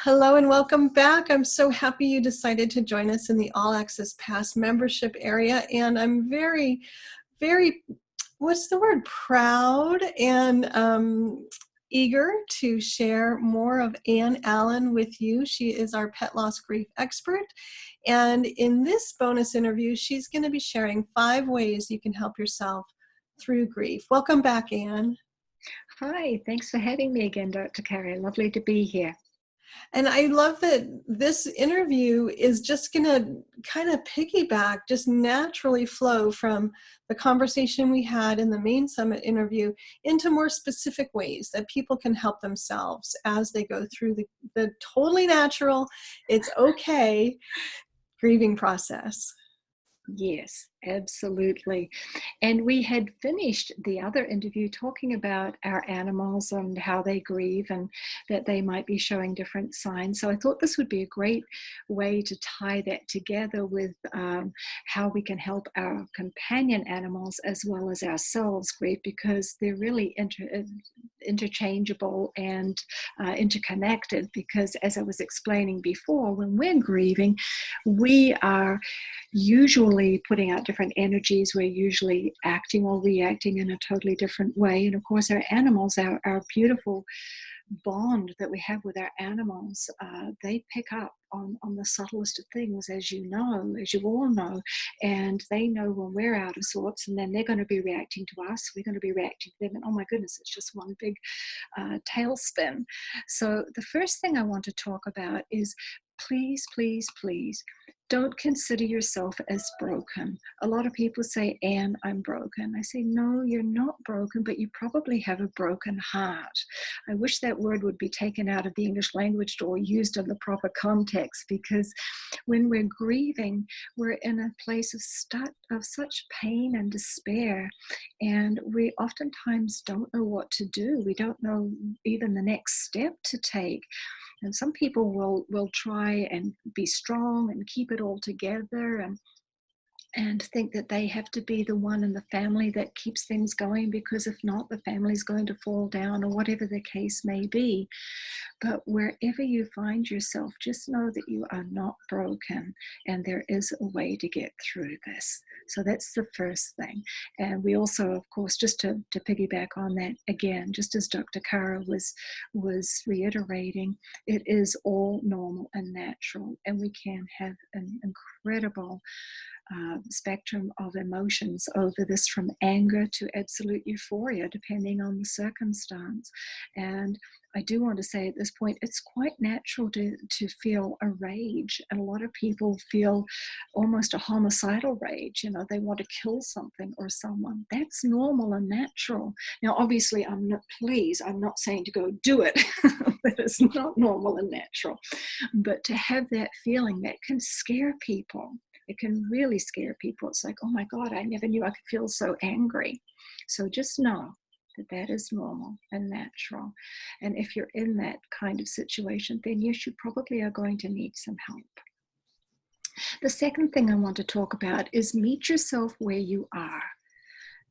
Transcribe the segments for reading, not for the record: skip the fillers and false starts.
Hello and welcome back. I'm so happy you decided to join us in the All Access Pass membership area. And I'm very, what's the word, proud and eager to share more of Ann Allen with you. She is our pet loss grief expert. And in this bonus interview, she's going to be sharing 5 ways you can help yourself through grief. Welcome back, Ann. Hi, thanks for having me again, Dr. Carey. Lovely to be here. And I love that this interview is just going to kind of piggyback, just naturally flow from the conversation we had in the main summit interview into more specific ways that people can help themselves as they go through the totally natural, it's okay grieving process. Yes, absolutely. And we had finished the other interview talking about our animals and how they grieve and that they might be showing different signs. So I thought this would be a great way to tie that together with how we can help our companion animals as well as ourselves grieve, because they're really interchangeable and interconnected. Because as I was explaining before, when we're grieving, we are usually putting out different energies. We're usually acting or reacting in a totally different way. And of course, our animals, our beautiful bond that we have with our animals, they pick up on the subtlest of things, as you all know, and they know when we're out of sorts, and then they're going to be reacting to us. We're going to be reacting to them, and oh my goodness, it's just one big tailspin. So the first thing I want to talk about is please, please, please don't consider yourself as broken. A lot of people say, Ann, I'm broken. I say, no, you're not broken, but you probably have a broken heart. I wish that word would be taken out of the English language or used in the proper context, because when we're grieving, we're in a place of such pain and despair, and we oftentimes don't know what to do. We don't know even the next step to take. And some people will try and be strong and keep it all together and think that they have to be the one in the family that keeps things going, because if not, the family's going to fall down, or whatever the case may be. But wherever you find yourself, just know that you are not broken, and there is a way to get through this. So that's the first thing. And we also, of course, just to piggyback on that again, just as Dr. Kara was reiterating, it is all normal and natural, and we can have an incredible spectrum of emotions over this, from anger to absolute euphoria, depending on the circumstance. And I do want to say at this point, it's quite natural to feel a rage. And a lot of people feel almost a homicidal rage. You know, they want to kill something or someone. That's normal and natural. Now, obviously, I'm not saying to go do it. That is not normal and natural. But to have that feeling, that can scare people. It can really scare people. It's like, oh my God, I never knew I could feel so angry. So just know that that is normal and natural. And if you're in that kind of situation, then yes, you probably are going to need some help. The second thing I want to talk about is meet yourself where you are.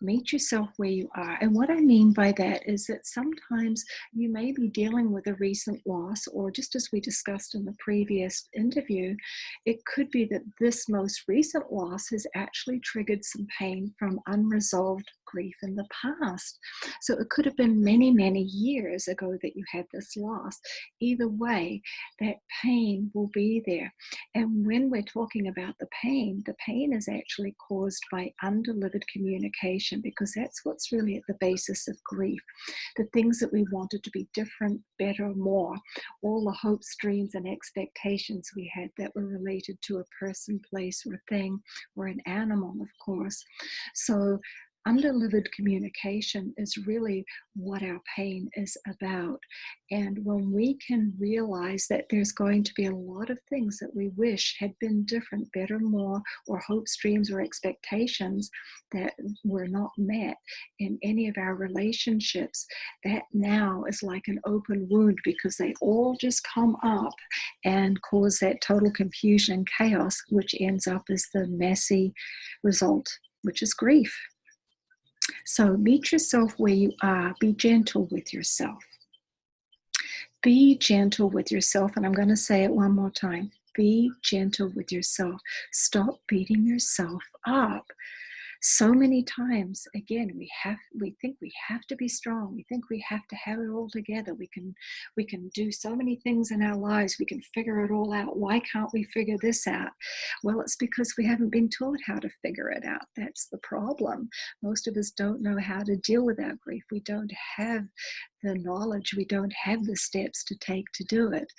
Meet yourself where you are. And what I mean by that is that sometimes you may be dealing with a recent loss, or just as we discussed in the previous interview, it could be that this most recent loss has actually triggered some pain from unresolved grief in the past. So it could have been many, many years ago that you had this loss. Either way, that pain will be there. And when we're talking about the pain is actually caused by undelivered communication, because that's what's really at the basis of grief. The things that we wanted to be different, better, more, all the hopes, dreams, and expectations we had that were related to a person, place, or thing, or an animal, of course. So undelivered communication is really what our pain is about. And when we can realize that there's going to be a lot of things that we wish had been different, better, more, or hopes, dreams, or expectations that were not met in any of our relationships, that now is like an open wound, because they all just come up and cause that total confusion and chaos, which ends up as the messy result, which is grief. So meet yourself where you are. Be gentle with yourself. Be gentle with yourself. And I'm going to say it one more time. Be gentle with yourself. Stop beating yourself up. So many times, again, we think we have to be strong. We think we have to have it all together. We can do so many things in our lives. We can figure it all out. Why can't we figure this out? Well, it's because we haven't been taught how to figure it out. That's the problem. Most of us don't know how to deal with our grief. We don't have the knowledge. We don't have the steps to take to do it.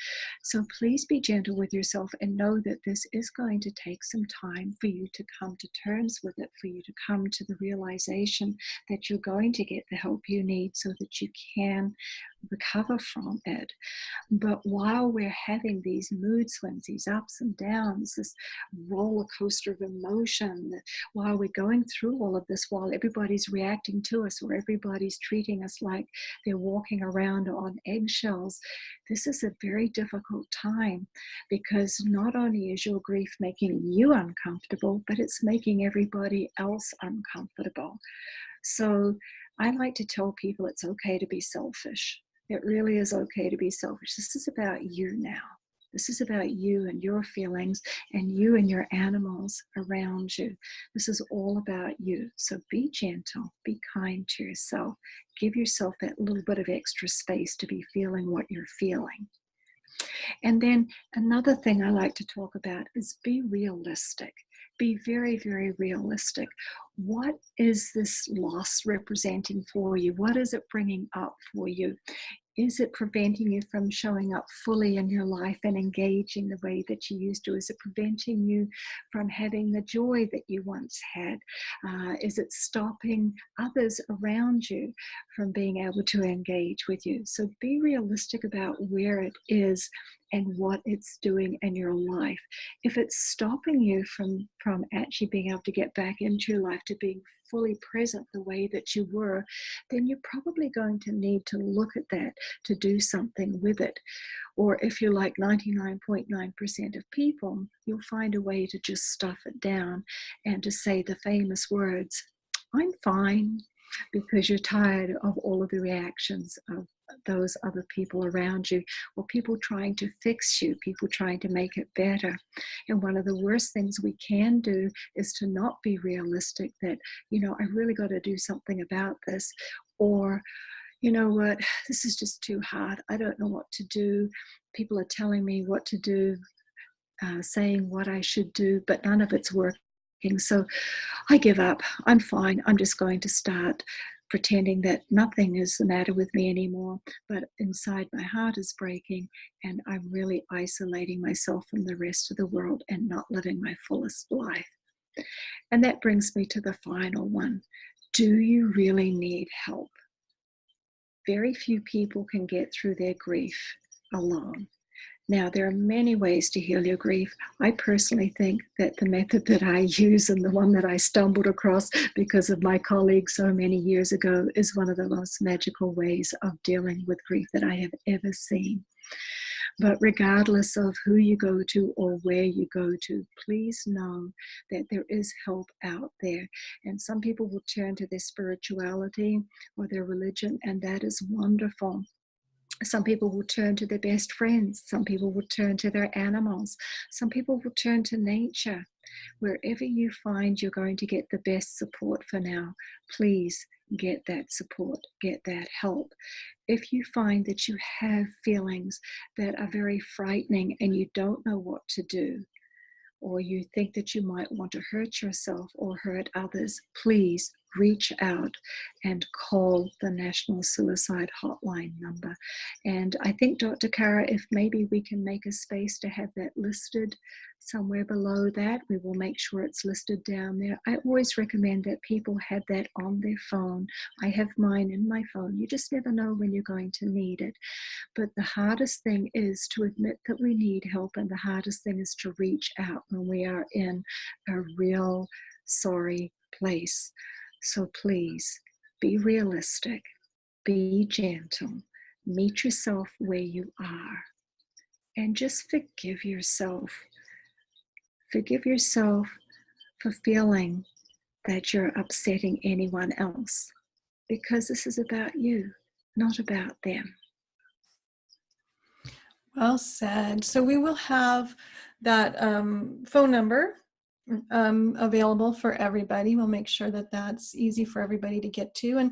So please be gentle with yourself and know that this is going to take some time for you to come to terms with it, for you to come to the realization that you're going to get the help you need so that you can recover from it. But while we're having these mood swings, these ups and downs, this roller coaster of emotion, while we're going through all of this, while everybody's reacting to us or everybody's treating us like they're walking around on eggshells, this is a very difficult time, because not only is your grief making you uncomfortable, but it's making everybody else uncomfortable. So I like to tell people it's okay to be selfish. It really is okay to be selfish. This is about you now. This is about you and your feelings and you and your animals around you. This is all about you. So be gentle, be kind to yourself. Give yourself that little bit of extra space to be feeling what you're feeling. And then another thing I like to talk about is be realistic. Be very, very realistic. What is this loss representing for you? What is it bringing up for you? Is it preventing you from showing up fully in your life and engaging the way that you used to? Is it preventing you from having the joy that you once had? Is it stopping others around you from being able to engage with you? So be realistic about where it is and what it's doing in your life. If it's stopping you from actually being able to get back into your life, to being fully present the way that you were, then you're probably going to need to look at that to do something with it. Or if you're like 99.9% of people, you'll find a way to just stuff it down and to say the famous words, "I'm fine," because you're tired of all of the reactions of those other people around you, or people trying to fix you, people trying to make it better. And one of the worst things we can do is to not be realistic that, I really got to do something about this, or, you know what, this is just too hard. I don't know what to do. People are telling me what to do, saying what I should do, but none of it's working. So I give up. I'm fine. I'm just going to start pretending that nothing is the matter with me anymore. But inside my heart is breaking, and I'm really isolating myself from the rest of the world and not living my fullest life. And that brings me to the final one. Do you really need help? Very few people can get through their grief alone. Now, there are many ways to heal your grief. I personally think that the method that I use, and the one that I stumbled across because of my colleague so many years ago, is one of the most magical ways of dealing with grief that I have ever seen. But regardless of who you go to or where you go to, please know that there is help out there. And some people will turn to their spirituality or their religion, and that is wonderful. Some people will turn to their best friends. Some people will turn to their animals. Some people will turn to nature. Wherever you find you're going to get the best support for now, please get that support, get that help. If you find that you have feelings that are very frightening and you don't know what to do, or you think that you might want to hurt yourself or hurt others, please reach out and call the National Suicide Hotline number. And I think, Dr. Kara, if maybe we can make a space to have that listed somewhere below that, we will make sure it's listed down there. I always recommend that people have that on their phone. I have mine in my phone. You just never know when you're going to need it. But the hardest thing is to admit that we need help, and the hardest thing is to reach out when we are in a real sorry place. So please be realistic, be gentle, meet yourself where you are, and just forgive yourself. Forgive yourself for feeling that you're upsetting anyone else, because this is about you, not about them. Well said. So we will have that phone number available for everybody. We'll make sure that that's easy for everybody to get to.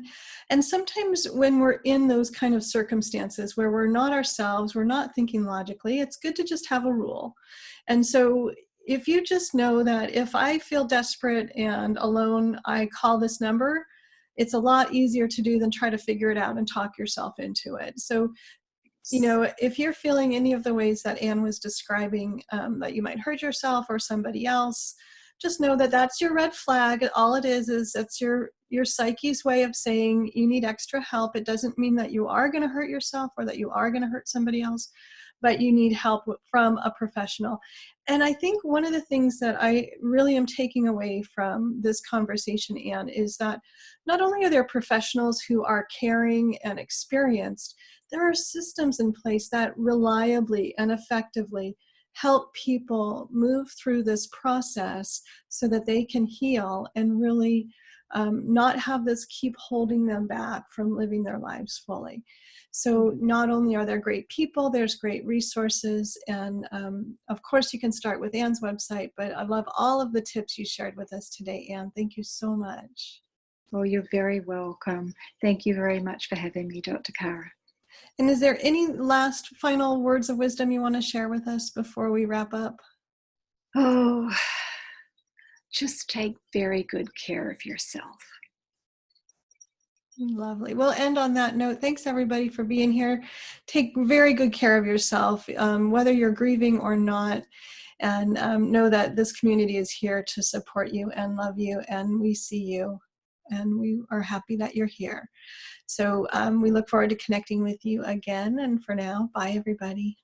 And sometimes when we're in those kind of circumstances where we're not ourselves, we're not thinking logically, it's good to just have a rule. And so if you just know that if I feel desperate and alone, I call this number, it's a lot easier to do than try to figure it out and talk yourself into it. So if you're feeling any of the ways that Anne was describing, that you might hurt yourself or somebody else, just know that that's your red flag. All it is that's your psyche's way of saying you need extra help. It doesn't mean that you are going to hurt yourself or that you are going to hurt somebody else, but you need help from a professional. And I think one of the things that I really am taking away from this conversation, Anne, is that not only are there professionals who are caring and experienced, there are systems in place that reliably and effectively help people move through this process so that they can heal and really not have this keep holding them back from living their lives fully. So not only are there great people, there's great resources. And of course, you can start with Anne's website, but I love all of the tips you shared with us today, Anne. Thank you so much. Well, you're very welcome. Thank you very much for having me, Dr. Kara. And is there any last final words of wisdom you want to share with us before we wrap up? Oh, just take very good care of yourself. Lovely. We'll end on that note. Thanks everybody for being here. Take very good care of yourself, whether you're grieving or not, and know that this community is here to support you and love you, and we see you, and we are happy that you're here. So we look forward to connecting with you again, and for now, bye everybody.